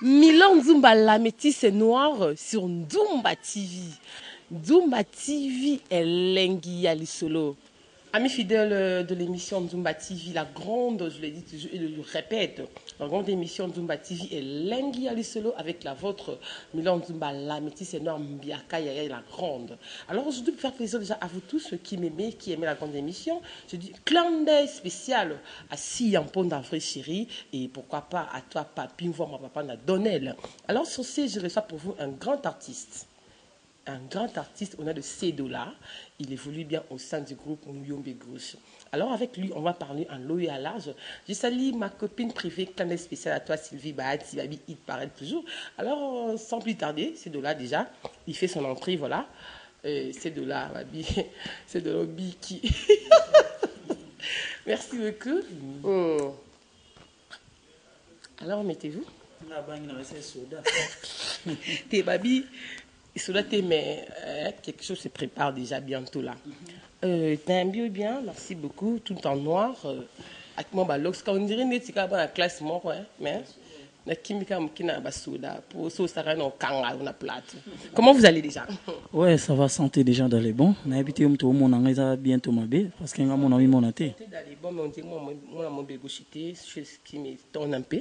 Milan Nzumba, la métisse noire sur Nzumba TV. Nzumba TV est Lengi Solo. Amis fidèles de l'émission Nzumba TV, la grande, je l'ai dit toujours et je le répète, la grande émission Nzumba TV est Lengi Solo avec la vôtre, Milan Nzumba, la métisse noire Mbiaka Yaya, la grande. Alors aujourd'hui, pour faire plaisir déjà à vous tous, ceux qui m'aimaient, qui aimaient la grande émission, je dis clin d'œil spécial à Siampon d'Avril Chéri et pourquoi pas à toi, Papi, voir ma papa Donnel. Alors sur ce, je reçois pour vous un grand artiste. Un grand artiste, on a de Sedola. Il évolue bien au sein du groupe Mouyombe Gauche. Alors avec lui, on va parler en lot et à large. Je salue ma copine privée, canal spécial à toi, Sylvie Bahati, Babi, il paraît toujours. Alors sans plus tarder, Sedola déjà, il fait son entrée, voilà. Sedola, Babi, Sedola Biki. Merci beaucoup. Alors mettez-vous. T'es Babi. Mais quelque chose se prépare déjà bientôt là. T'as un bio bien, merci beaucoup, tout en noir. Avec mon balox, quand on dirait que tu as la classe, moi, mais comment vous allez déjà? Ouais, ça va, santé déjà dans les bons. On a habité au monde en bientôt ma bé parce qu'il y a mon ami mon athée. Dans les bons, mais on dit moi mon bégochité, chose qui me tourne un peu.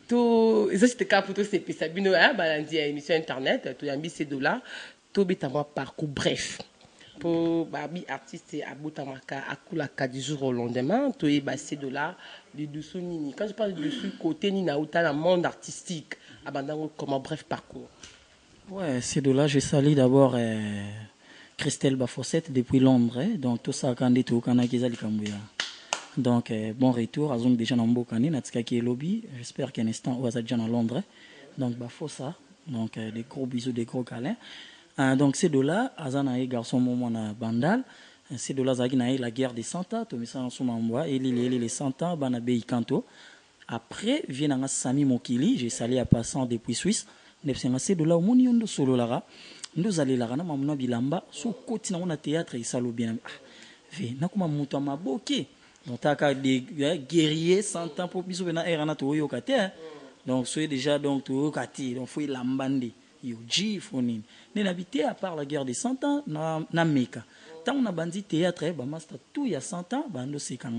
Tout, ça c'était cas pour tout c'est Sabino, balandi à émission internet, tout yambi c'est $, tout bitama parcours bref. Pour Babi artiste à Boutamaka à Koulaka du jour au lendemain, tout est basé $, du dessous nini. Quand je parle de dessous côté nina ou dans le monde artistique, abandon comment bref parcours. Ouais, ces $, je salue d'abord Christelle Bafossette depuis Londres, donc tout ça quand tout quand a Kambouya. Donc, bon retour. À Zong déjà dans Mbokani, Natska qui est lobby. J'espère qu'un instant, on va déjà à Londres. Donc, bah, faut ça. Donc, des gros bisous, des gros câlins. Donc, ces $, Azanaï, garçon, moment, Bandal. Ces $, Zaginaï, la guerre des 100 ans. Tout ça, en soumambois. Et les 100 ans, Banabé, Kanto. Après, vient Sami Mokili. J'ai salé à passant depuis Suisse. Nepsenga, ces $, au monde, yondo solo lara. Nous allons là, mamuna bilamba. Sous côté, on a théâtre et salo bien. Ve, nakuma mutama boké. Donc, tu as des guerriers 100 ans pour que tu aies donc, c'est déjà donc tu as donc faut l'ambandi. Il faut ni n'habiter à part la guerre des 100 ans na Meka. Tant on a bandit théâtre, bah master tout il y a 100 ans, bando c'est quand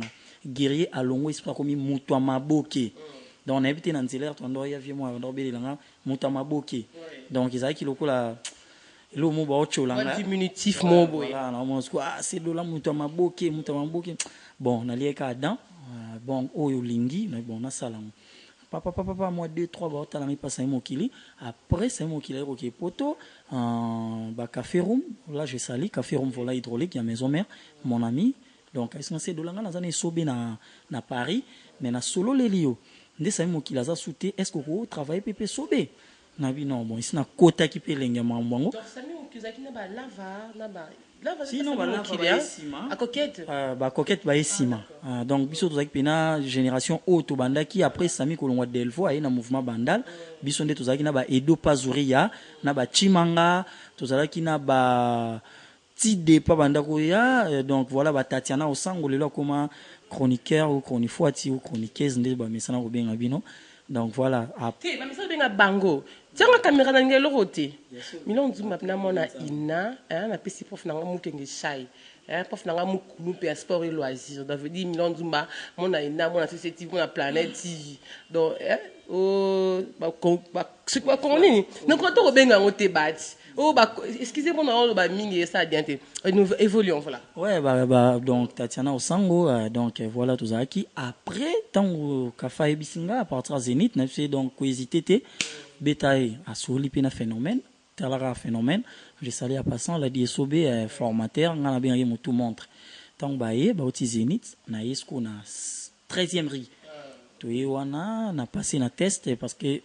guerrier à longo espoir comme mutua maboke. Donc on a habité dans Zeller, tu dois y avoir moi on doit bien là mutua maboke. Donc ils a qui loko la le mot ba ocho là. Diminutif mot boy. Voilà, on se quoi c'est de la mutua maboke. Bon, on a lié qu'à dedans. Bon, oyo lingi, mais bon, on a ça là. Papa, moi 2-3 bah, t'as mis passé mon kili. Après, c'est mon kili qui est poto. Bah, café room. Là, j'ai sali. Café room, voilà, hydraulique, il y a maison mère, mon ami. Donc, est-ce que c'est de là, on a sobé na Paris, mais na solo les lios. Ndé, c'est mon kili, ça souté. Est-ce que vous travaillez pépé sobé? Nabi, non, bon, ici, na kota qui peut l'engue, donc, ça met au kizaki na ba lava. Sinon, bah, à coquette. Bah, coquette, bah, esima. Donc, biso, tout ça, qui na génération auto banda qui après Sami Kolongwa Delvo, a un mouvement bandal. Biso, tout ça, qui na ba Edo Pazuria, na ba Chimanga, tout ça, qui na ba Tide, pas banda koya. Donc, voilà, ba Tatiana Osango, le là, comme chroniqueur ou chroniqueuse, ou chroniqueuse, n'est pas, mais ça n'a pas bien abino. Donc, voilà. Après, mais ça, bien bango. Tiens, la caméra dans le côté. Milon Nzumba na mona ina, na pesi prof na ngamu kenge shai. Prof na ngamu kulupe sport et loisir. Ça veut dire Milon Nzumba mona ina, mona société, mona planète TV. Donc c'est quoi qu'on dit? Donc quand on benga ngote bati. Oh bah excusez-moi on ba mingi ça bien nous évoluons voilà. Ouais bah donc Tatiana Osango donc voilà tout ça qui après tant kafa ebisinga à partir Zénith n'a fait donc hésiter bétail à solipina phénomène talara phénomène je salé à passant la DSOB formateur ngana bien yemo tout montre tant baé ba oti Zénith na yesko na 13e ri to yewana na passé na test parce que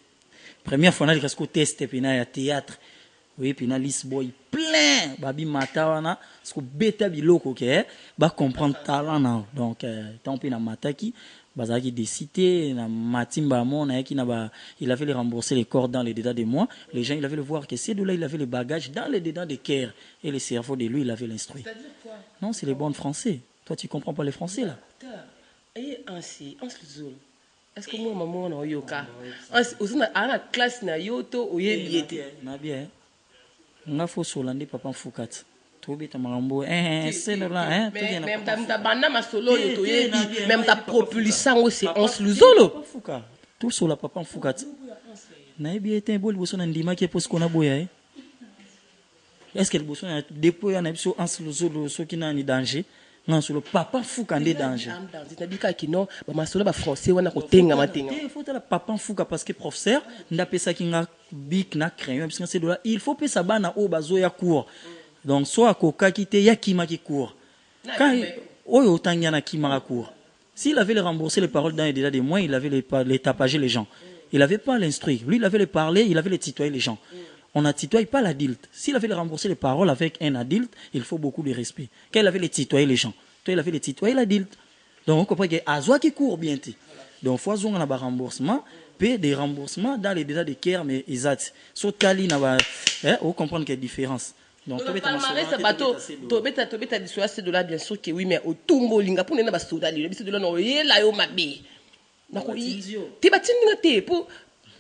première fois na risque test puis na théâtre. Oui, puis na liste boy plein babi matawana parce que beta biloko ke ba comprendre talent na donc tant pis na mataki bazaki décidé na matimba mona qui na ba il avait les rembourser les corps dans les dedans des mois les gens il avait le voir que c'est de là il avait les bagages dans les dedans des cœurs et le cerveau de lui il avait l'instruit. C'est-à-dire quoi? Non, c'est les bons français. Toi tu comprends pas les français là. Et ainsi en Zul. est-ce que moi maman na yoka aussi na ana classe na yoto oyebi na bien nga fo solande papa fukati to beta marambo c'est là même ta banda masolo yo to yebi même ta propulsant au séance luzolo fuka tout sur la papa fukati na yebi était bol boso na ndima ke pos kona boya est-ce que le boso na depuis na biso ans luzolo so ki na ni danger non sur le papa fuka ndé danger na bika ki non ba masolo ba français wana ko tenga matenga il faut la papa fuka parce que professeur nda pesa ki nga bik na crayon parce que c'est de là il faut pesa bana o bazo ya cours donc soit akoka ki te ya kima ki cours quand oyo tangya na kima cours s'il avait le remboursé les paroles dans déjà des mois il avait les tapager les gens il avait pas l'instruire lui il avait les parler il avait les tutoyer les gens on a tutoyé pas l'adulte. S'il avait remboursé les paroles avec un adulte, il faut beaucoup de respect. Quand il avait les tutoyer les gens, toi il avait les tutoyer l'adulte. Donc on comprend que Azoa qui court bien. Donc faut on a un remboursement, puis des remboursements dans les déjà des care mais exact. Sauf Kali n'a pas, on comprend qu'il y a une différence. Donc to beta dissoa c'est de là bien sûr que oui mais au tumbo linga pour na ba soda li biso de là no yela yo mabe. Nako ti batinga te pour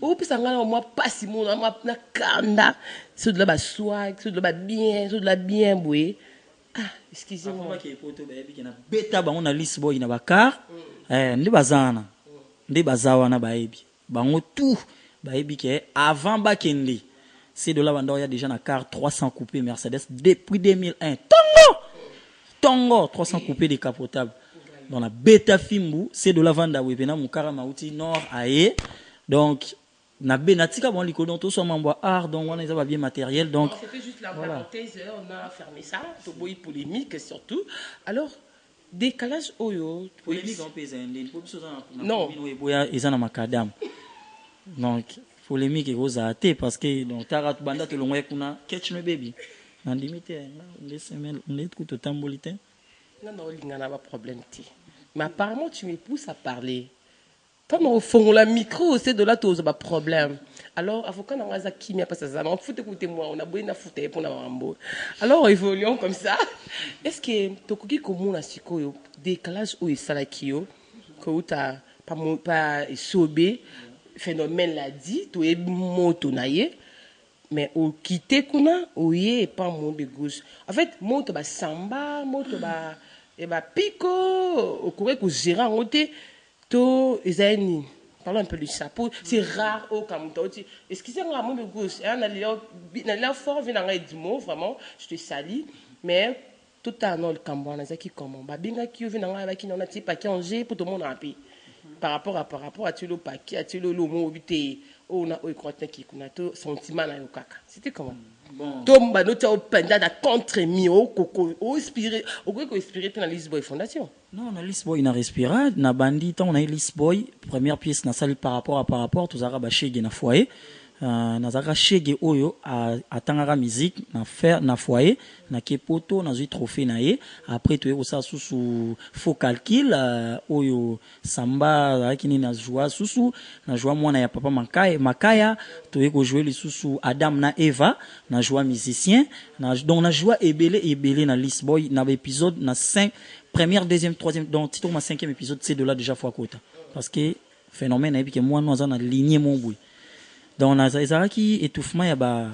au plus en gagnant moi pas si mon na kanda c'est de la swag c'est de la bien c'est de la bien boué ah excusez-moi qui poto baby qui na beta ba on a list boy na bakar ndi bazana ndi bazawa na baby bango tout baby qui avant bakende c'est de là banda il y a déjà na car 300 coupé Mercedes depuis 2001 tongo 300 coupé décapotable dans la beta fimbu c'est de la vanda wepena mukara mauti nord aye donc na benatika bon likolo to so mambo art donc on a bien matériel donc c'était juste la parenthèse on a fermé ça to boy polémique surtout alors décalage oyo polémique on pèse ndine pour biso na non boya ezana makadam donc polémique egoza te parce que donc tarat banda to longwe kuna catch no baby na limite les semaines les tout to tambolité non lingana ba problème ti mais apparemment tu me pousses à parler. Pendant au fond la micro c'est de là tout ça problème alors avocat na ngaza kimia parce que ça m'a foutu écouter moi on a besoin de foutre pour na mambo alors évoluons comme ça est-ce que tokoki komona sikoyo décalage ou salakio ko uta pas sobé phénomène l'a dit to e moto naie mais au quitter kuna oye pas mon gauche en fait moto ba samba moto ba e ba pico au courir ko gérer en côté to ezani parlons un peu du chapeau c'est rare au Cameroun excusez-moi mon gauche na la fort vient dans du mot vraiment je te salue mais tout à l'heure le Cameroun na zaki comment ba binga ki vient dans ba ki na ti paquet en G pour tout le monde en paix par rapport à tu le paquet à tu le mot obité on a au content qui kuna to sentiment na yokaka c'était comment bon tomba no ta openda da contre mi o koko o inspiré o ko inspiré na Lisboy Fondation. Non, na Lisboy na respira na bandi tant on a Lisboy première pièce na salle par rapport tous araba chege na foyer na zaka chege oyo a tangara musique na faire na foyer na kepoto na zui trophée na ye après tu es ça sous faux calcul oyo samba kini na joie sous na joie mwana ya papa makaya tu es ko jouer les sous Adam na Eva na joie musicien na donc na joie ebele na Lisboy na épisode na 5 première deuxième troisième donc titre ma 5e épisode c'est de là déjà fois quota parce que phénomène et puis que moi nous on a ligné mon bout donc on a ça qui étouffement ya ba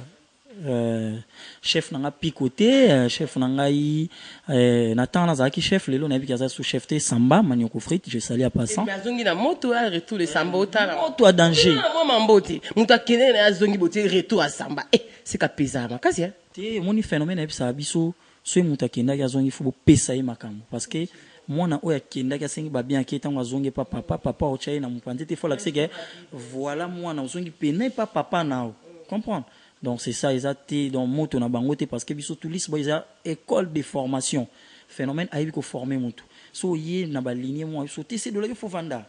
chef nanga picoté chef nanga Nathan Nazaki chef lelo na bikaza sous chef te Samba Manioko Frite je salue à passant mais azongi na moto à retour de Samba otala moto à danger moi mambote muta kene na azongi bote retour à Samba c'est ka pesa makasi te moni phénomène et ça biso so muta kenda ya zongi faut pesa ye makambo parce que mwana oya kenda ka sengi ba bien ki tango azongi papa o chaye na mupande te faut l'accès voilà mwana ozongi pena pas papa nao comprendre. Donc c'est ça exacté dans moto na bangote parce que biso tout lisbo isa école de formation phénomène aibi ko former moto so yé na ba ligne moi so tc de là il faut vanda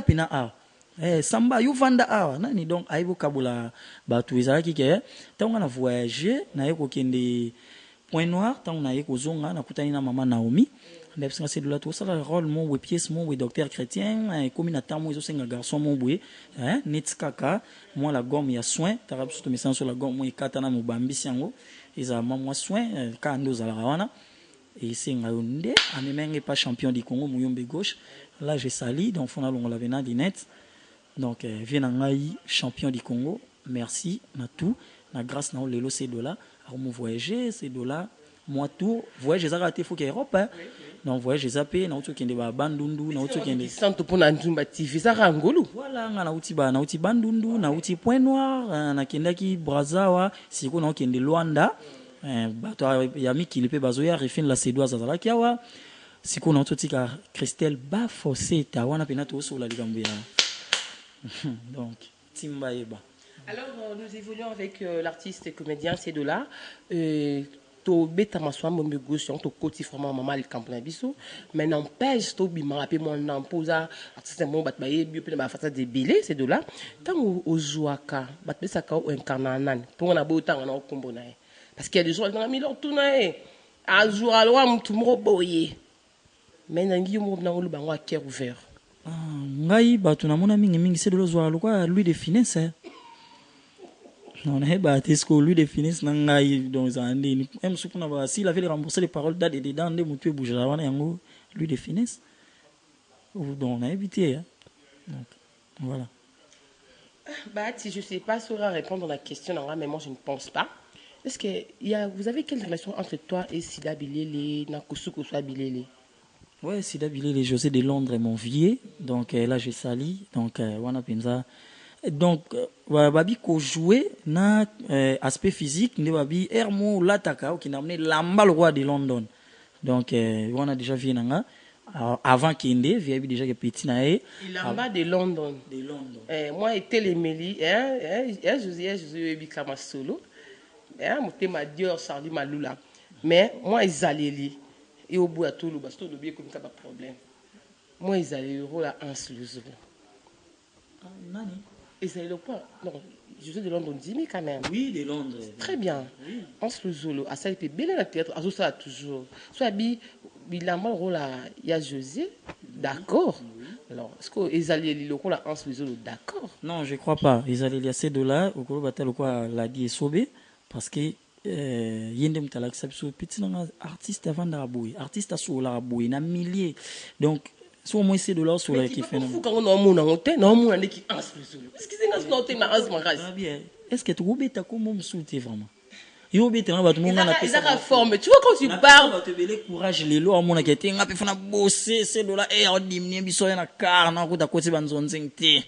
pena a samba yo vanda a nani donc aibo kabula ba tout isa ki ke tango na voyager na yeko kende Point Noir tango na yeko zonga na kutani na mama Naomi ndepsinga c'est de là tout ça le rôle mon ou pièce mon ou docteur chrétien comme na tamo izo senga garçon mon boué netkaka moi la gomme ya soin tarab surtout message sur la gomme moi katana mo bambisi yango iza moi soin ka ndo za la wana et senga onde amemenge pas champion du Congo muyombe gauche Là, j'ai sali, donc on a l'avait na dinette. Donc, Vienangaï, champion du Congo. Merci, na tout. Na grâce na lelo ces dollars. Alors, mon voyager, ces dollars. Moi, tout. Voyage, j'ai raté, faut qu'il y ait Europe. Hein. Donc, voyage, j'ai zappé. Na outu kende ba bandundu. Na outu kende. Santo pour Nzumba TV, ça rangolo. Voilà, na outi bandundu. Na outi point noir. Na kendaki Brazawa. Si on a kende Luanda. Bato yami kilipe bazoya refin la sédoise zazala kiawa. Si on a outi ka Christelle Bafossé. Ta wana penato sur la ligambuya. Donc, Timba Eba. Alors, nous évoluons avec l'artiste et comédien Sedola. To beta maswa mombe gauche to koti vraiment maman le campagne biso mais n'empêche to bima rapé mon emposa artiste mon bat baye bio pe ba fata de belé Sedola tant au jouaka bat be saka o incarnanan pour on a beau temps on a kombo na parce qu'il y a des gens dans mi leur tout na a jour à loi mutu mo boye mais nangi mo na lu bango a cœur ouvert ngai batu na mona mingi Sedola zo alwa lui de finesse. Non, lui de finesse dans un même s'il avait remboursé les paroles d'Ad et dedans, lui de finesse. On a évité. Hein. Donc, voilà. Bah, si je ne sais pas saura répondre à la question, mais moi je ne pense pas. Est-ce que vous avez quelle relation entre toi et Sida Bilele, Nakosuko soit Bilele? Ouais, Sida Bilele, José de Londres est mon vieux. Donc là, j'ai sali. Donc, Wana Pinza. Donc, babi ko jouer na aspect physique, ne babi Hermo Lataka qui n'a amené l'amba le roi de London. Donc, on a déjà vu nanga avant qu'il ait vieille déjà que petit nae. L'amba de London. De London. Moi était les Méli, José Bikama solo. Moi ma Dior Charlie Malula. Mais moi ils allaient li et au bout à tout le basto de bien comme ça pas problème. Moi ils allaient le rôle à un sous. Nani? Et c'est le point. Non, je suis de Londres, mais quand même. Oui, de Londres. Très bien. Oui. On se le zolo. À ça, il peut bien dans le théâtre. À ça, toujours. Soit il a mal rôle à ya José. D'accord. Oui. Alors, est-ce qu'ils allaient le rôle à Hans le zolo? D'accord. Non, je ne crois pas. Ils allaient laisser de là. Au cours de quoi l'a dit Sobé. Parce que yendem talaksabiso petit artiste avant d'arabouer. Artiste à sous l'arabouer. Na milliers. Donc, soit moi c'est de là sur la qui fait non quand on a mon hôtel non mon qui ans est-ce que c'est un hôtel ma as mangas est-ce que tu robeta comme mon souté vraiment yo beta na ba tout monde na pesa la forme tu vois quand tu parles ba te belé courage lelo amona kete nga pe fana bosser c'est de là on diminuer biso na car na ko ta ko se banzonze te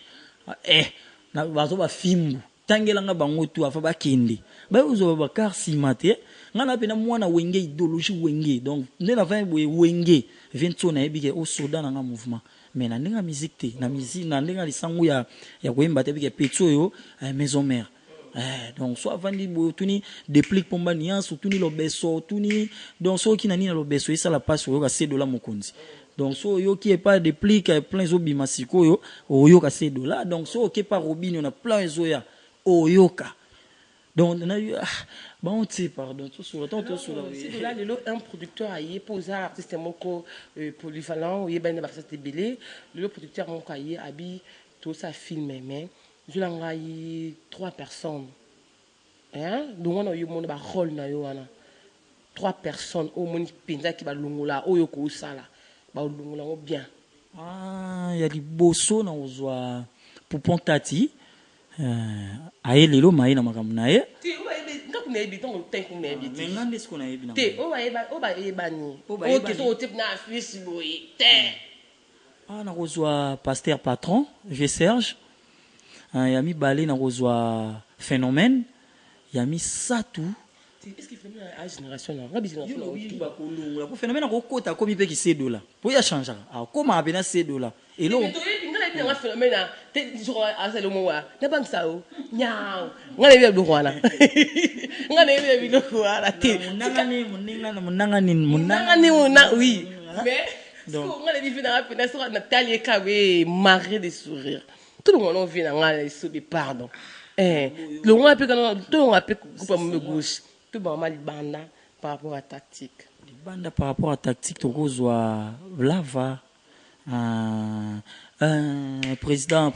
na ba zo ba fimbu tangela nga bango tu afa ba kende ba uzo ba car si mate ngana pe na mwana wenge idéologie wenge donc ne la fin wenge vento na ebike au soda na mouvement mais na ndinga musique te na musique na ndinga lisangu ya koyemba te bike petso yo maison mère donc soit vandi bo tuni déplique pomba niance tuni lobeso tuni donc so ki na nina lobeso isa la passe yo ka $7 mokonzi donc so yo qui est pas déplique plein zo bimasiko yo oyo ka $7 donc so qui pas robine on a plein zo ya oyoka donc on a eu bon tu pardon tout sur le temps tout sur la c'est là un producteur a y posé artiste moko polyvalent y ben ba c'était belé le producteur moko a y abi tout ça filmé mais je l'anga y 3 personnes donc on a eu mon ba rôle na yo wana 3 personnes au moni penza ki ba longola oyo ko sala ba longola bien il y a du bosso na ozwa pour Pontati aye lelo mai na makambo na ye ngaku na ebi tongo tenku na ebi mais ngande siko na ebi na te o ba eba ni o ke so type na affiche boy te na kozwa pasteur patron G Serge yami balé na kozwa phénomène yami satu est-ce qu'il fait la génération là ngabi génération oui ba kolunga pour phénomène ko kota ko mi pe ki $7 pour ya changer koma bena $7 et lo nga phénomène te jour à ce moment na bang sao nyao nga le bi rwana nga le bi rwana te munangani oui mais donc nga le bi na pena so Nathalie Kawe marée de sourire tout le monde vient nga le sobi pardon le on a pu quand tout on a pu couper me gauche tout ba mal banda par rapport à tactique banda par rapport à tactique to kozwa lava président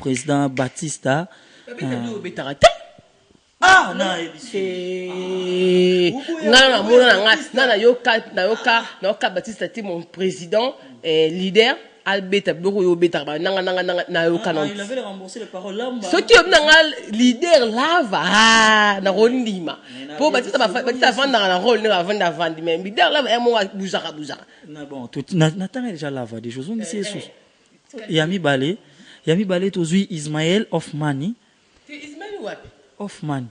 Batista yoka Batista était mon président leader albeta boko yo beta nanga na yo canon. Il avait remboursé les paroles là. Ce qui est nanga leader lava na rolindima. Po batisa vendre na rôle na vendre mais leader lava mo bouzaka. Na bon, tout n'attend déjà lava des choses on ici sous. Yami Balé tozui Ismaël Hoffmani. C'est Ismaël ou wapi? Hoffmani.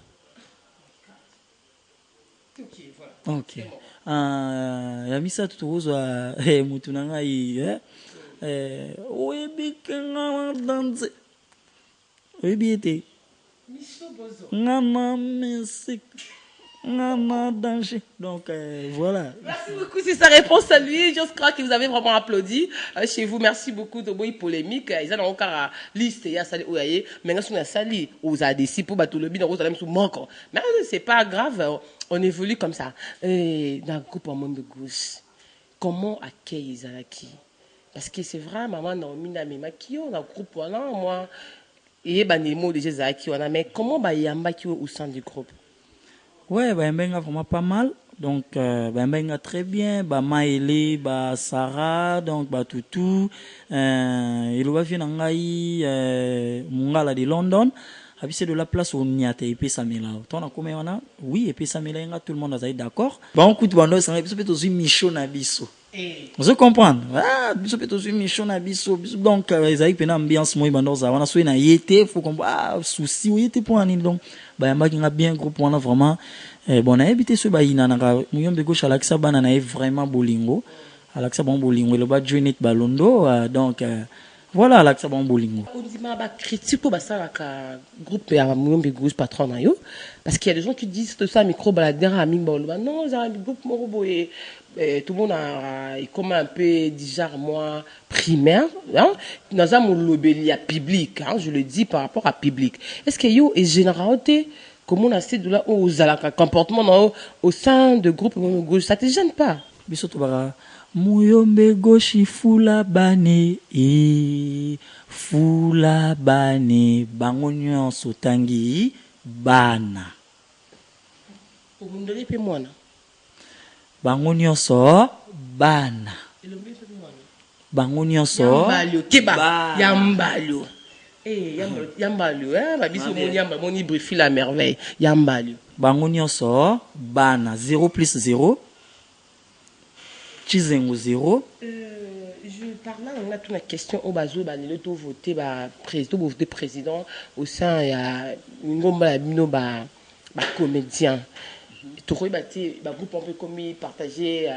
OK, voilà. OK. Yami sa tuzwa mutu nanga oyebi kenga danse. Oyebi ete. Ngama musique. Donc voilà. Merci beaucoup, c'est sa réponse à lui. Je crois que vous avez vraiment applaudi chez vous. Merci beaucoup de bonnes polémiques. Ils ont encore la liste. Il y a ça, mais on a sali. On a décidé pour battre le bien. On a même sous manque. Mais c'est pas grave. On évolue comme ça. Dans le groupe en monde de gauche, comment accueille Izalaki? Parce que c'est vrai, maman, Naomi, Namema, qui ont un groupe moi. Et les mots de Izalaki, mais comment Yamba qui est au sein du groupe? Ouais, Mbenga vraiment pas mal. Donc, Mbenga très bien. Maëlé, Sarah, donc, Toutou. Il va venir en Mungala de London. C'est de la place où on y a été épais Samela. T'en as combien on a? Oui, épais Samela, tout le monde a été d'accord. On coûte bando, ça peut aussi Michon Abisso. Vous comprenez? Ah, biso peut aussi Michon Abisso. Donc, ils ont une ambiance moi bando ça. On a souhaité na yété, faut qu'on souci yété pour un donc. Yamba qui a bien groupe on a vraiment bon a habité ce baïna na muyombe gauche Alexa bana na vraiment bolingo. Alexa bon bolingo le ba joinit balondo donc voilà Alexa bon bolingo. On dit ma critique pour ça la groupe ya muyombe gauche patron na yo parce qu'il y a des gens qui disent tout ça micro balader à mingba non ça un groupe morobo et tout le monde a comme un peu déjà moi primaire hein dans un lobby public hein je le dis par rapport à public est-ce que yo est généralité comment on a ces de là aux comportement au sein de groupe gauche ça te gêne pas biso to bara muyombe gauche fula bane bango nyonso tangi bana omundeli pe mwana bango nyonso bana bango nyonso yambalio yambalio babiso moni yamba moni brifi la merveille yambalio bango nyonso bana 0 plus 0 chizengo 0 je parle là on a toute la question au bazo balelo to voter président au sein il y a ngomba bino ba comédien tokoy bati ba groupe un peu comme partager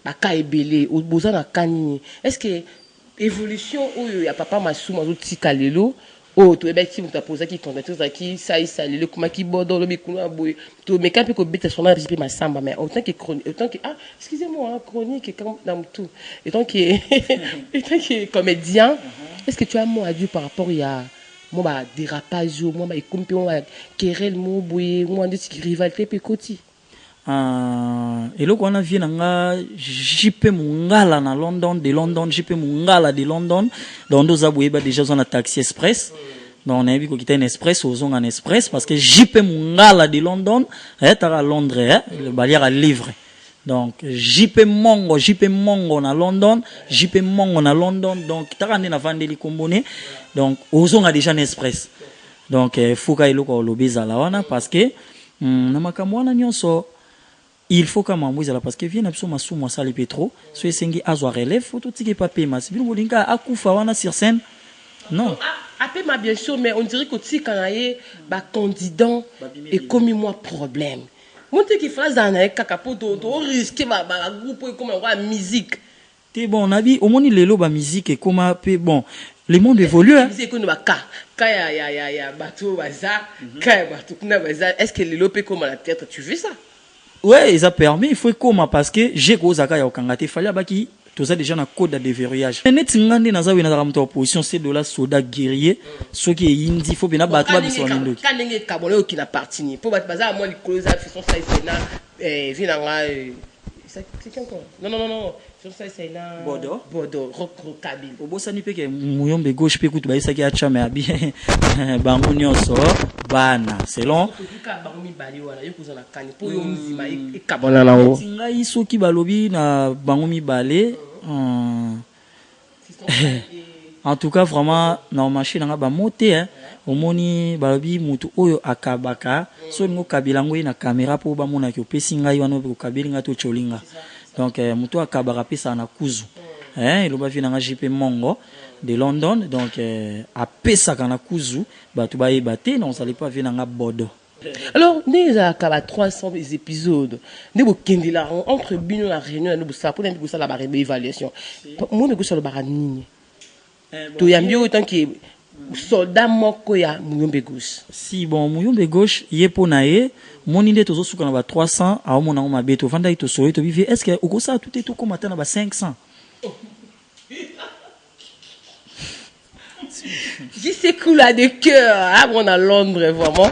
ba kaebele au bozana kanini est-ce que évolution oyo ya papa Masuma zo tika lelo o to ebeki muta posa ki candidature qui ça lelo kuma ki bodo lo bikuna boy to me ka pe ko beta sona recipe masamba mais autant que excusez-moi chronique comme dans tout autant que comédien est-ce que tu as un mot à dire par rapport à moi ba dérapage moi ba ikompe moi querelle mo boy moi de rivalité pe koti eloko wana vie nanga jipe mungala na London jipe mungala de London donc doza boyeba déjà on a taxi express donc on a vu ko kita un express ozonga un express parce que jipe mungala de London tara Londres le balière à livre donc jipe mongo na London donc tara na vandeli kombone donc ozonga déjà un express donc fuka eloko lobeza la wana parce que na makambo wana nyonso il faut que mamouise là parce que vient absolument sous moi ça les pétro so esengi azwa relève faut tout tike papier mas bien bolinga akufa wana sur scène non après ma bien sûr mais on dirait que si quand aye ba candidat et comme moi problème monte qui phrase na kaka poto to risque ba groupe comme la musique t'es bon on a dit au moins lelo ba musique et comment peu bon le monde évolue hein musique on ba ka ya bateau baza ka bateau kuna baza est-ce que lelo peut comme la tête tu veux ça? Ouais, ils a permis, il faut comment parce que j'ai gros zaka ya okangate fallait baki tout ça déjà na code de déverrouillage. Net ngande na za wina za mto opposition c'est de la soda guerrier ce qui est indi faut bien battre biso ndo. Quand ndenge kabolo qui na parti ni pour baza moi les close à façon ça c'est vinanga c'est encore. Non. Ça c'est là Bodo Rockabil. Obosani peke muyombe gauche pe kutu baisa ki acha mais bien bango nyonso bana selon bango mibali wana yo kozala kani po yo muzima ekabona nango ngai soki balobi na bango mibale En tout cas, vraiment, dans ma machine, on a monté, hein. Au moni, balabi, mutu, oyo, akabaka, so, ngo kabilango, na caméra, pour ba mona, ki pesinga, yano, ko kabilinga, to cholinga. Donc, mutu, akabaka, pesa, na kuzu. Hein, il va venir dans JP Mongo, de London. Donc, à pesa, kana kuzu, bah, tu vas y battre, non, ça n'est pas venir dans Bordeaux. Alors, nous avons 300 épisodes. Nous avons entre Bino et la Réunion, nous avons fait la évaluation. Moi, je suis le nini. Tu y a mieux autant que soldat moko ya Muyombe gauche. Si bon Muyombe gauche yepo na ye moni nde tozo suka na ba 300 a mona ma beto vanda ito solo to bive est-ce que ukosa tout et tout comme atana ba 500. J'y sais cool à de cœur, hein, on à Londres vraiment.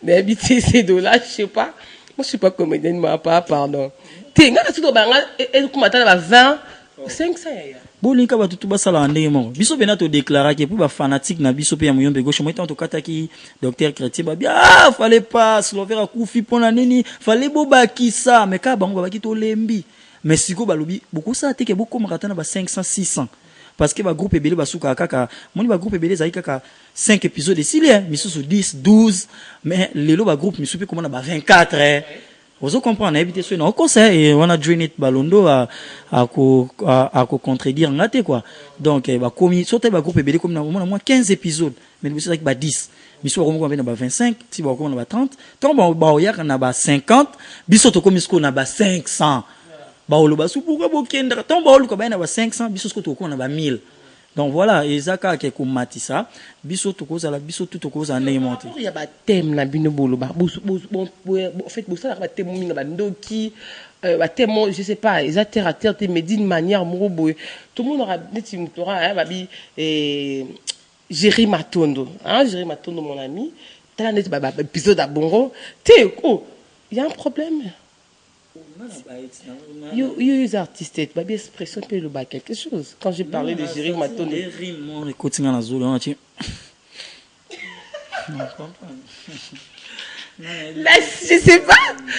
Mais habiter ces dollars, je sais pas. Moi je suis pas comédienne, moi pas pardon. T'es nga tout banga et comme atana ba 20 500 ya. Bolinka ba tutu basala ndenge mo biso bena to déclarer que pour ba fanatique na biso pe ya Muyombe gauche moi to kata ki docteur chrétien ba bien fallait pas slovera kufi pona nini fallait bobaki ça mais ka bango ba ki to lembi mais siko balobi beaucoup ça te ke beaucoup makata na ba 500 600 parce que ba groupe ebele basuka kaka moni ba groupe ebele zai kaka 5 épisodes ici là misusu 10 12 mais lelo ba groupe misusu pe comment na ba 24 hein. Vous comprenez, éviter ce non conseil et on a joint Balondo à contredire ngate quoi. Donc bah comme sauter ba groupe BD comme na moins 15 épisodes mais vous savez que ba 10. Biso comme on ba 25, si ba comme on ba 30, tant ba oya na ba 50, biso to comme isko na ba 500. Ba oloba su pourquoi bokenda tant ba oluka ba na ba 500, biso ko to ko na ba 1000. Donc voilà, ezaka ke kumatisa biso tokoza la biso tout tokoza na monter. Il y a ba thème na bino bolo ba en fait ça ba thème minga ba ndoki ba thème je sais pas, ils terre à terre mais d'une manière morobo. Tout le monde aura dit mutora ba bi Jerry Matondo, hein Jerry Matondo mon ami, t'as net ba épisode à Bongo, il y a un problème. Les artistes, baby expression peut le bas quelque chose. Quand j'ai parlé de Jerry Matondo, les rimes, les quotidiens la zone, on tient. Là, je sais pas.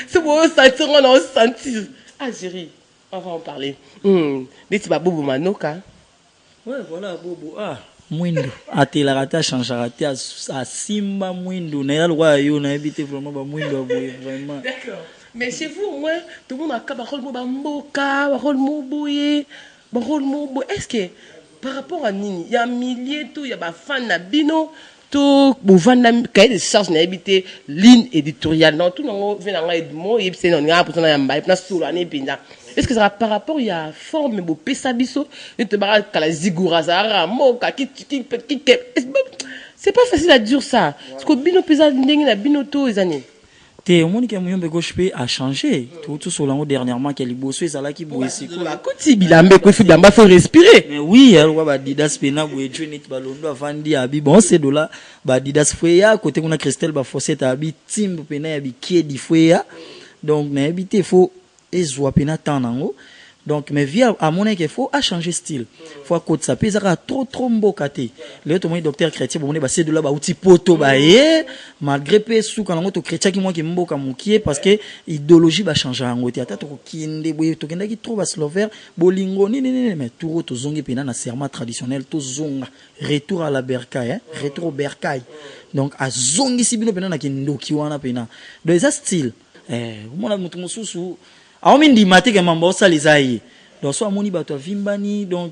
C'est pour sentir, on a senti. Ah, Jerry, on va en parler. Des petits babou manoka. Ouais, voilà, bobo. Ah, Mwindo. Ate la rata change rate à Simba Mwindo. Na yal roi yo na habité vraiment ba Mwindo vraiment. D'accord. Mais chez vous, au moins, tout le monde a un rôle mboka, un rôle mboye, un rôle mboye. Est-ce que par rapport à Nini, il y a un millier, il y a des fans de Bino, tout, bon, cahier de charges n'a habité ligne éditoriale. Non, tout le monde vient dans Edmond, et puis c'est non, il y a un peu de est-ce que ça va par rapport, il y a forme, beau pesabiso, et te barra la zigura, ça, moka, c'est pas facile à dire ça. Parce que Bino pesa, n'a Bino tout les années. Te omoni ke Muyombe gauche pe a changé tout sur l'ango dernièrement qu'elle bossé ça là qui bossé la koti bilambe ko fi biamba faut respirer mais oui elle va Didas pena boye journée balondo avandi abi bon c'est de là ba Didas foya côté kuna Christelle ba Fossette abi tim pena abi kiedi foya donc na habité faut ezwa pena tanango donc mais via à mon qu'il faut a changer style faut côté ça pesa trop mbokate le to moi docteur chrétien bon ba c'est de là ba outil poto ba malgré pe sou quand on to chrétien qui moi qui mboka mukie parce que idéologie ba changer en ata to kinde boye to kenda ki trop ba slover bolingo ni mais tout to zongi pena na serment traditionnel to zonga retour à la bercaille hein retour au bercaille donc a zongi si bino pena na kindoki wana pena donc ça style mona mutu mususu aomindi matike mambo salizayi donc so amoni bato vimbani donc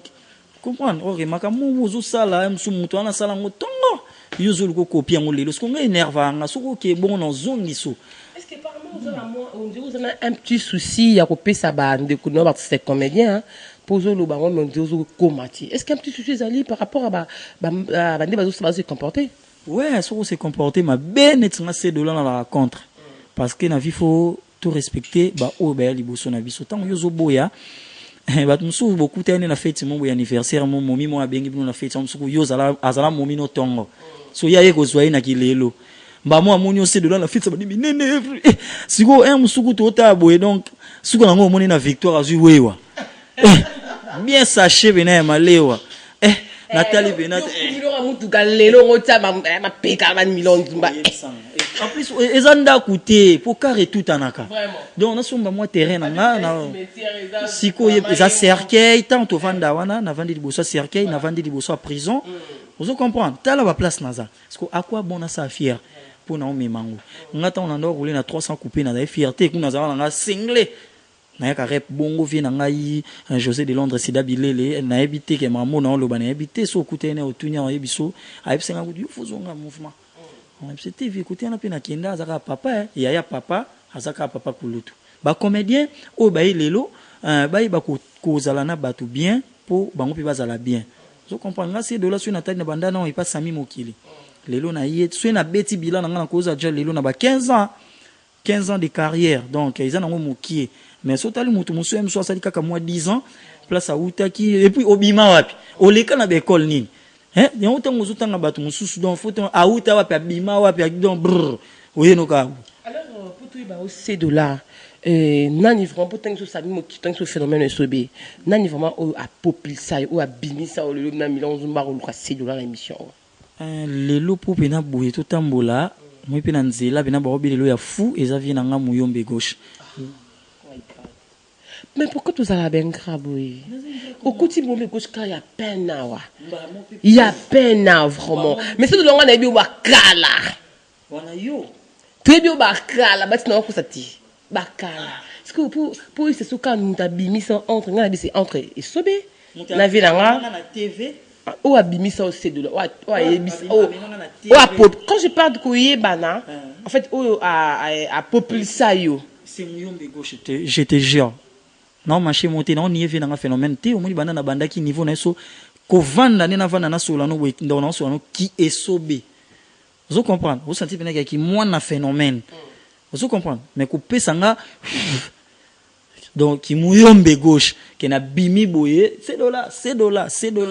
comprendre ok makamu uzu sala msu mutu ana sala ngotongo yuzu ko copier ngo lelo sko énerva nga soko ke bon no zongi so est-ce que apparemment vous avez un petit souci ya copier sa bande de no artiste comédien pour zo lo bango mais zo komati est-ce qu'un petit souci zali par rapport à bande bazo se comporter ouais soko se comporter ma ben etinga c'est de là dans la contre parce que na vie faut tout respecter ba o ba liboso na biso tant yozo boya ba tumsu beaucoup tane na fête mon anniversaire mon momi mo abengi bino na fête tumsu yoza azala momi no tongo so ya yeko zwa ina kilelo ba mo amoni ose de la fête ba ni nene siko musuku to ta boye donc siko na ngo moni na victoire azu wewa bien sachet bena malewa Nathalie Benat mutu galelo ngota ma peka ba milon zumba En plus, ils ont d'écouter pour carrer tout en accord. Vraiment. Donc, on a sur moi terrain, si quoi, ils ont cercueil, tant au Vandawana, n'a vendu du bosso cercueil, n'a vendu du bosso à prison. Vous comprenez? T'as la place naza. Parce que à quoi bon à ça fier pour nous mes mango. On attend on a roulé na 300 coupés na fierté qu'on a na singlé. Na ka rep bongo vi na ngai José de Londres sida bilele na habité que maman na lo ba na habité so couté na otunya o yebiso a senga ku yu fuzonga mouvement. On c'était vi couté na pena kenda azaka papa ya papa azaka papa kulutu. Ba comédien o ba lelo ba ba ko zala na batu bien pour bango pe bazala bien. Vous comprenez? C'est de là sur Nathalie Nabanda, non, il passe Sami Mokili. Lelo na yé, sur na beti bilan na cause déjà lelo na ba 15 ans de carrière. Donc ils en ont mokié. Mais so tali mutu musu em so sali kaka moi 10 ans, place à Outaki et puis obima wapi. Oleka na be école nini. Hein? Ya utango zutanga batu mususu donc faut a Outa wapi abima wapi donc brr. Oyeno ka. Alors pour toi ba c'est de là. Nani vraiment pour tant que ça tant que ce phénomène sobe nani vraiment a popul ça ou a bimi ça le na milon zumba ou c'est de là l'émission lelo pour pena boye to tambola moi pena nzela pena ba obile lo ya fou eza vie na nga muyombe gauche. Mais pourquoi tout ça la ben graboué au côté muyombe gauche quand il y a peine nawa il y a peine na vraiment mais c'est de longa na bi wakala wana yo tu bi wakala bati na ko sati bakala parce que pour c'est ce quand nous abimisa entre ngana bi c'est entre et sobe na vie na TV ou abimisa au c'est de là quand je parle de koyé bana en fait à populisa yo c'est muyombe gauche je te jure non marché monter non ni vie na phénomène te au moni bana na banda ki niveau na so ko vanda na vanda na solano we ndona solano qui est sobe vous comprenez vous sentez bien que moi na phénomène. Vous comprenez? Mais couper sanga donc qui muyombe gauche qui na bimi boye c'est de là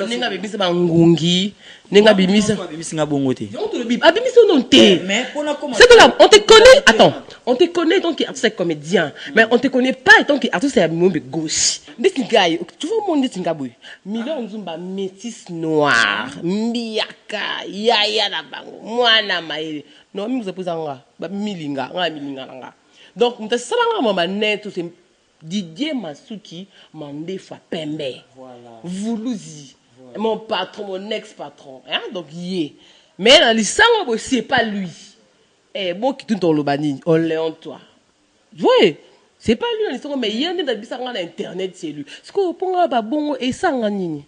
nenga bimisa bangungi nenga bimisa nga bongote donc le bib abimisa non té mais c'est de là on te connaît attends on te connaît donc artiste comédien mais on te connaît pas tant que artiste c'est muyombe gauche this guy tu vois mon dit ngaboy million nzumba métis noir mbiaka yaya na bango mwana maele non mi vous posanga ba milinga nga donc on te salanga mama net c'est Didier Masuki Mandefa Pembe. Voilà. Voulouzi. Voilà. Mon patron, mon ex-patron. Hein? Donc, yé. Mais dans l'histoire, c'est pas lui. Eh, bon, qui tout dans le bani, on l'est en toi. Vous voyez? C'est pas lui dans l'histoire, mais il y a des gens qui Internet, c'est lui. Ce qu'on peut pas bon et ça, non,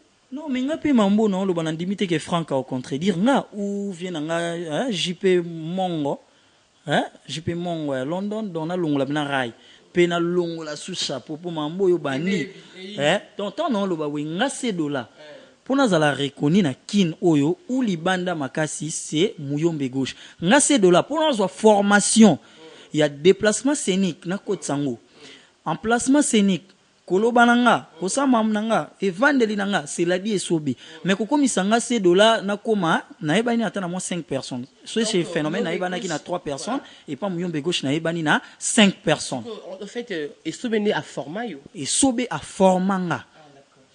mais nga pe mambo non le banan dimité que Franck a contredire nga ou vient nga JP Mongo. Hein? JP Mongo London dans la longue la bina rail. Pena longo la sous chapeau pour mambo yo bani donc tant non lo ba we ngase dola pona za la reconi na kin oyo ou libanda makasi c'est muyombe gauche ngase dola pona za formation il y a déplacement scénique na kotsango emplacement scénique kolobananga kosama mnanga evandeli nanga c'est la dit esobi mais kokomisa ngase dola na koma na ebani ata na mo 5 personnes so c'est phénomène na ebana ki na 3 personnes et pas muyombe gauche na ebani na 5 personnes en fait esobene à format yo esobe à formanga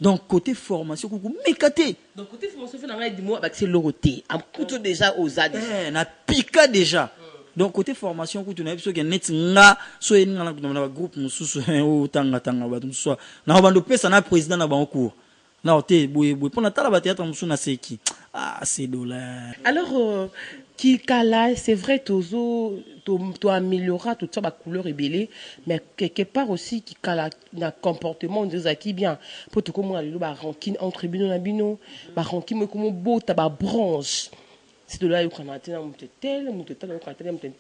donc côté formation kuku mekate donc côté formation fait na dis-moi c'est loroté en plutôt déjà aux ades na pika déjà. Donc côté formation ku tuna biso ke net nga so en nga na groupe mususu o tanga batu mususu na bando pesa na président na ban cours na ote boye pona tala ba théâtre mususu na seki c'est dollar. Alors qui kala c'est vrai tozo to améliora tout ça ba couleur ébélée mais quelque part aussi qui kala na comportement des acquis bien pour tout comme le ba rancune entre bino na bino ba rancune me comme beau ta ba branche. C'est de là où on a été dans mon tel,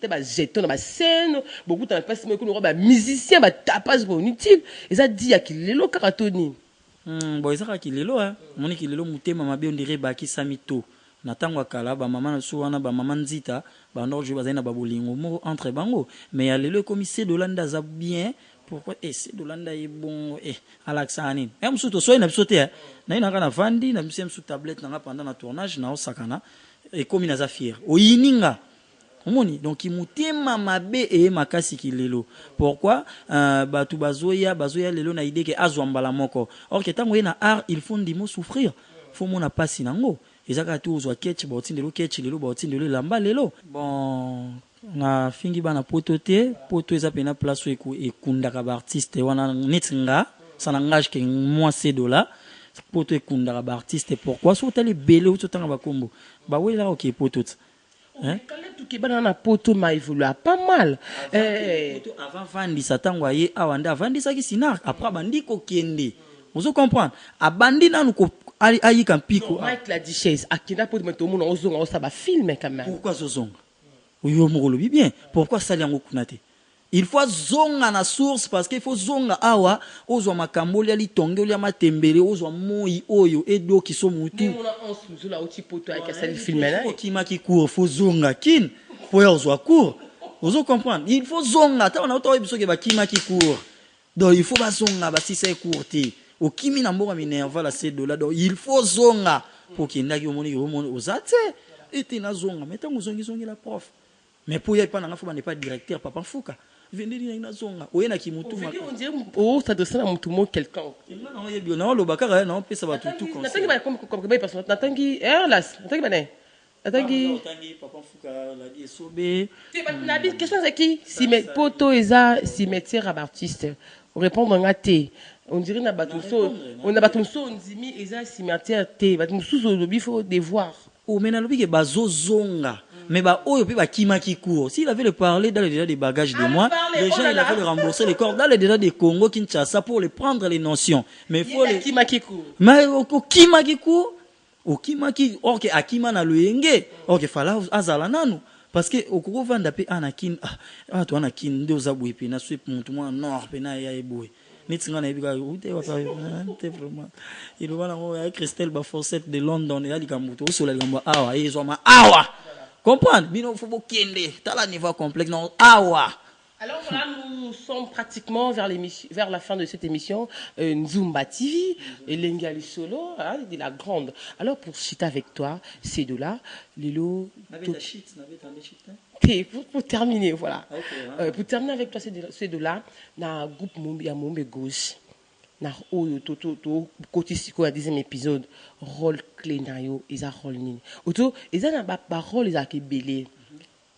bah jeton dans ma scène, beaucoup de pas mais qu'on bah musicien, bah tapage pour inutile. Et ça dit à qui lelo karatoni. Bon ça qui lelo hein. Moni qui lelo mutema mabe on dirait ba ki samito. Na tangwa kala ba maman so wana ba maman nzita, ba ndor je bazana ba bolingo mo entre bango. Mais ya lelo comme c'est de landa za bien. Pourquoi c'est de landa est bon alaxani. Même sous to so ina bisote hein. Na ina kana vandi na bisem sous tablette na pendant na tournage na osakana. Et comme inaza fier oyininga omoni donc imutema mabe e makasi kilelo pourquoi batu bazoya lelo na idée que azwambala moko or que tango na art il faut ndimo souffrir faut mona pasi nango ezaka tu ozwa ketch ba otindelo ketch lelo ba otindelo lamba lelo bon na fingi bana poto te poto eza pena place ekundaka ba artiste wana netinga ça n'engage que moi ces dollars poto ekundaka ba artiste pourquoi so tali belé ou tanga ba kombo ba wela OK poto hein quand tout qui bana na poto ma évolue pas mal avant vandi satango aye awanda vandi saki sinar après bandi ko kende vous comprenez abandi nanu ko ayi kampiko Mike la Duchesse akina poto meto mona ozonga osaba film quand même pourquoi zozonga Oyo mokolobi bien. Pourquoi ça liango kunate? Il faut zonga na source parce qu'il faut zonga awa ozwa makambo lia litonge lia matembele ozwa moi oyo edo kiso mutu. On a on sous la oti poto avec ça le film là. Okima ki court faut zonga kin pour ozwa court. Ozo comprendre? Il faut zonga ta on a auto biso ke ba kima ki court. Donc il faut ba zonga ba si c'est courti. Okimi na mboka minerva la $7 donc il faut zonga pour qu'il ndaki omoni ozate ete na zonga mais tango zongi la prof. Mais pour y aller pendant fois n'est pas directeur papa Fouka venir na zonga oyena ki mutu ma on dirait oh ça doit ça mutu mo quelqu'un non yebi na lo bakara na on peut ça va tout comme ça natangi ba comme parce que natangi las natangi ba ne natangi papa Fouka la dit sobé la question c'est qui si mes poto eza cimetière à artiste répondre ngate on dirait na batumso on a batumso ndimi eza cimetière te batumso lobi faut devoir oh mais na lobi ke bazo zonga mais bah oyo pe ba kimaki court s'il avait le parler dans le déjà des bagages de moi déjà il avait le rembourser les corps dans le déjà des Congo Kinshasa pour les prendre les notions mais il faut les kimaki court mais au kimaki court au kimaki OK akima na loyenge OK fala azala nanu parce que okoko vanda pe anakin to anakin ndio zabwe pe na sweep muntu mwa nord pe na ya ebwe nitinga na ebika ute wa te vraiment il va na mo ya Christelle Bafossette de London ya likambuto usola likambo awa ezoma awa comprendre bino faut kende tala niveau complexe non awa. Alors voilà, nous sommes pratiquement vers la fin de cette émission Nzumba TV et Lengali Solo hein, de la grande. Alors pour chiter avec toi ces deux-là, Lilo pour terminer voilà. Okay, pour terminer avec toi ces deux-là, na groupe Mombe Gauche. Na oyo to côté siko la deuxième épisode rôle clé na yo eza rôle nini auto eza na ba rôle eza ke belé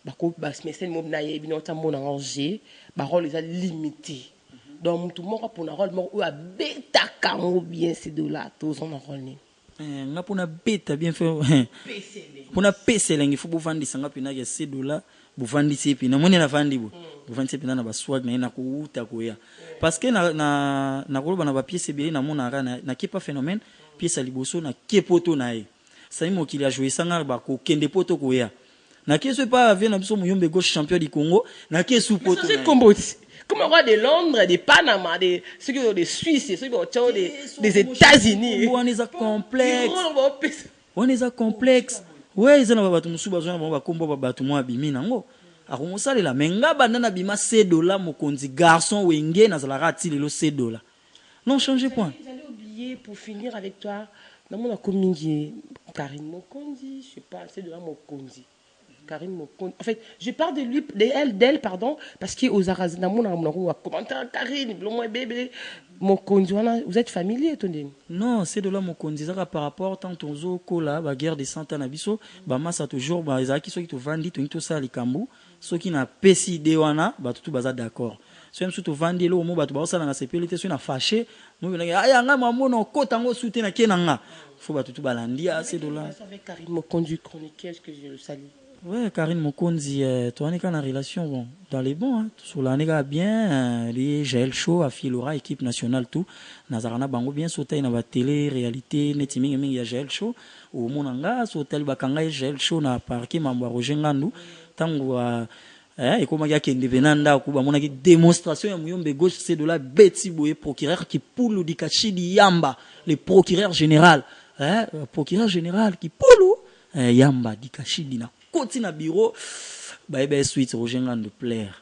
ba ko ba smesen mo na ye bino tambo na ranger ba rôle eza limité donc tout moko pour na rôle moko a beta kango bien ces deux là tous on rôle nini nga pona beta bien fait pona pese lengi faut bovandisa nga pina ya ces deux là bovandisi pina moni na vandi bo bovandisi pina na ba swag na ko uta ko ya parce que na koloba na ba pièce ebele na mona na kepa phénomène pièce liboso na kepoto na ye ça mo qu'il a joué sanga ba ko kende poto ko ya na keso pas vient na biso Muyombe Gauche champion du Congo na keso poto c'est comme roi de Londres de Panama de ceux qui de Suisse ceux qui des États-Unis on est complexe ouais ils ont ba batu musuba zo ba kombo ba batu mo abimi nango akomosalela menga banda na bima $7 mokonzi garçon wenge na zala rati lelo $7 non changer point j'allais oublier pour finir avec toi na mona komingi Karine Mokonzi je sais pas $7 mokonzi Karine Mokonzi en fait je parle de lui d'elle pardon parce que aux araz na mona commentaire Karine le moins bébé Mokonzi vous êtes familier tondeni non $7 mokonzi zaka par rapport tant tozo kola ba guerre de 100 ans na biso ba massa toujours ba ezaki soki to vandi to ça likambu soki na pesi de wana batutu baza d'accord so même surtout vandi lo mo batu ba osala na sepelite so na fâché mo na aya nga mamona okota ngo soute na kenanga faut batutu balandia $7 avec Karine Mokonzi chroniqueur est-ce que je le salue. Ouais, Karine Mokonzi, toi, on est en relation, bon, dans les bons, hein. Sur l'année, bien, les GL Show, Afilora, équipe nationale, tout. Nazarana Bango, bien, sauté, na télé, réalité, netiming, il y a GL Show. Au Monanga, sauté, bakanga, GL Show, na parquet, mambo, rojengandu. Tango, et comme il y a qui venanda, kuba, mon démonstration, ya Muyombe Gauche, c'est de la bêtise, boye, procureur qui poule, di Kachidi Yamba, le procureur général, procureur général qui poule, Yamba, di Kachidi, na côté na bureau ba suite rojenga de plaire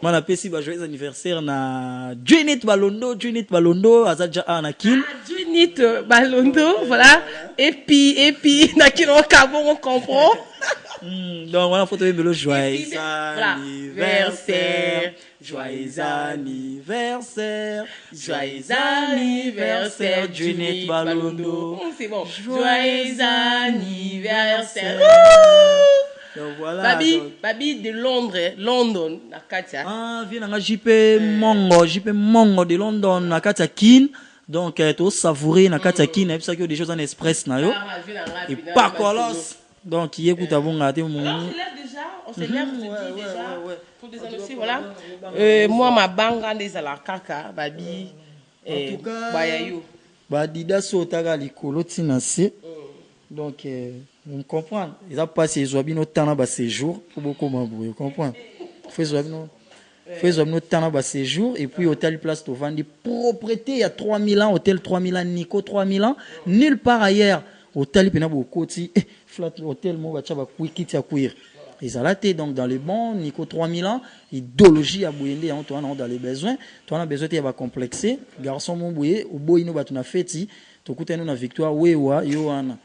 mana pesi ba joyeux anniversaire na Junit Balondo azaja anakin Junit Balondo voilà et puis na kilo kabon on comprend donc voilà photo de joyeux anniversaire joyeux anniversaire Junit Balondo c'est bon joyeux anniversaire Donc voilà. Babi de Londres, London, na Katia. Ah, viens à JP Mongo de London, na Katia Kin. Donc, tu savourer na Katia Kin, et puis ça que des choses en express na yo. Et pas colos. Donc, il écoute à bon gâter mon. On se lève déjà. Pour des annoncer, voilà. Moi, ma banga des à la kaka, babi. En tout cas, bayayo. Badida sotaga likolo tinase. Donc, on comprend. Ils ont passé les oies temps à séjour pour beaucoup m'abouer. Vous comprenez? Faisons nos temps à séjour et puis hôtel place de vendre propriété il y a 3000 ans, hôtel 3000 ans, Nico 3000 ans, nulle part ailleurs. Hôtel pena beaucoup ti flat hôtel mo ba chaba kwikiti ya kuir. Ils ont laté donc dans les bons Nico 3000 ans, idéologie à bouiller en toi dans les besoins, toi on a besoin de va complexer, garçon mon bouiller au boyino ba tuna feti, to kutenu na victoire wewa yoana.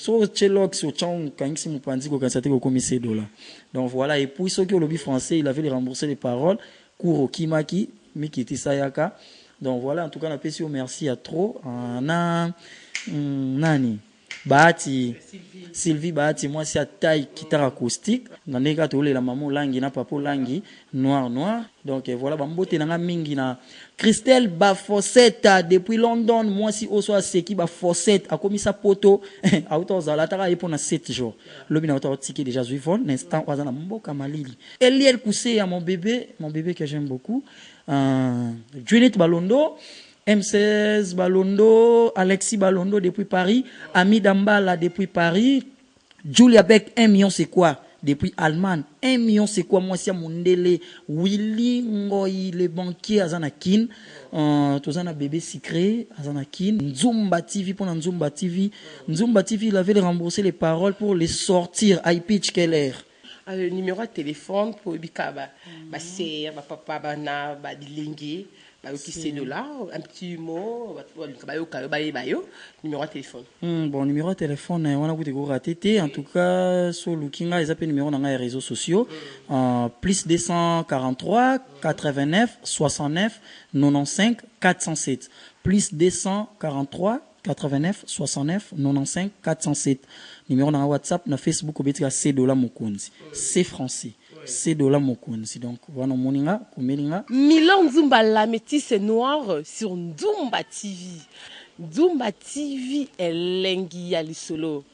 So chelok so chang kangsi mupanzi ko kansate ko commissaire $. Donc voilà, et puis ceux qui ont lobby français, il avait les rembourser les paroles kuro kimaki mikiti sayaka. Donc voilà, en tout cas on a payé merci à trop na nani Bahati Sylvie Bahati moi c'est à taille guitare acoustique na neka to la maman langi na papa langi noir. Donc voilà bambote na mingi na Christelle Bafosette depuis London moi si au soit c'est qui Bafosette a commis sa poto auto zala tara pour na 7 jours lobi na auto ticket déjà suivant l'instant wazana mboka malili Eliel Poussé à mon bébé que j'aime beaucoup Juliette Balondo M16 Balondo, Alexis Balondo depuis Paris, Ami Dambala depuis Paris, Julia Beck 1 million c'est quoi depuis Allemagne, 1 million c'est quoi moi c'est Mundele, Willy Ngoy le banquier Azanakin, Tozana bébé secret Azanakin, Nzumba TV pour Nzumba TV, il avait remboursé les paroles pour les sortir à Pitch Keller. Le numéro de téléphone pour Bikaba, ma sœur, ma papa, ma dilingue. C'est $, un petit mot, numéro de téléphone. Bon, numéro de téléphone, on a goûté gros raté. En tout cas, sur Lookinga, ils appellent numéro dans les réseaux sociaux. Plus 243 89 69 95 407. Plus 243 89 69 95 407. Numéro dans WhatsApp, dans Facebook, c'est $, Mokonzi. C'est français. C'est $, Mokonzi. Donc, voilà, moninga, kumelinga. Milan Zumba, la métisse noire sur Zumba TV. Zumba TV est l'enguia solo.